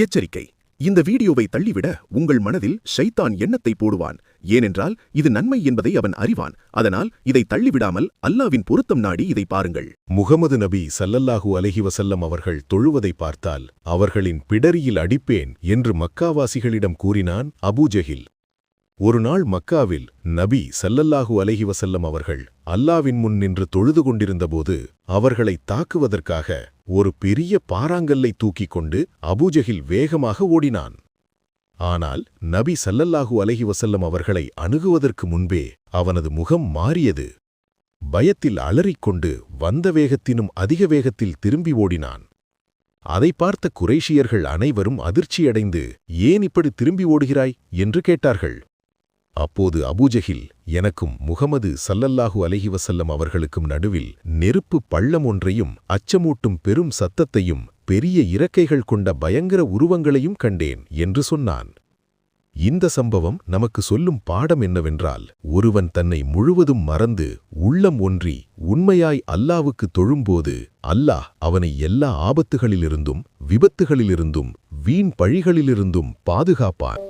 எச்சரிக்கை. இந்த வீடியோவை தள்ளிவிட உங்கள் மனதில் ஷைத்தான் எண்ணத்தை போடுவான். ஏனென்றால் இது நன்மை என்பதை அவன் அறிவான். அதனால் இதை தள்ளிவிடாமல் அல்லாவின் பொருத்தம் நாடி இதை பாருங்கள். முகமது நபி ஸல்லல்லாஹு அலைஹி வஸல்லம் அவர்கள் தொழுவதை பார்த்தால் அவர்களின் பிடரியில் அடிப்பேன் என்று மக்காவாசிகளிடம் கூறினான் அபூஜஹில். ஒரு நாள் மக்காவில் நபி ஸல்லல்லாஹு அலைஹி வஸல்லம் அவர்கள் அல்லாவின் முன் நின்று தொழுது கொண்டிருந்தபோது அவர்களை தாக்குவதற்காக ஒரு பெரிய பாறாங்கல்லை தூக்கிக் கொண்டு அபூஜஹில் வேகமாக ஓடினான். ஆனால் நபி ஸல்லல்லாஹு அலைஹி வஸல்லம் அவர்களை அணுகுவதற்கு முன்பே அவனது முகம் மாறியது. பயத்தில் அலறிக்கொண்டு வந்த வேகத்தினும் அதிக வேகத்தில் திரும்பி ஓடினான். அதை பார்த்த குறைஷியர்கள் அனைவரும் அதிர்ச்சியடைந்து, ஏன் இப்படி திரும்பி ஓடுகிறாய் என்று கேட்டார்கள். அப்போது அபூஜஹில், எனக்கும் முகமது ஸல்லல்லாஹு அலைஹி வஸல்லம் அவர்களுக்கும் நடுவில் நெருப்பு பள்ளம் ஒன்றையும் அச்சமூட்டும் பெரும் சத்தத்தையும் பெரிய இறக்கைகள் கொண்ட பயங்கர உருவங்களையும் கண்டேன் என்று சொன்னான். இந்த சம்பவம் நமக்கு சொல்லும் பாடம் என்னவென்றால், ஒருவன் தன்னை முழுவதும் மறந்து உள்ளம் ஒன்றி உண்மையாய் அல்லாவுக்கு தொழும்போது அல்லாஹ் அவனை எல்லா ஆபத்துகளிலிருந்தும் விபத்துகளிலிருந்தும் வீண் பழிகளிலிருந்தும் பாதுகாப்பான்.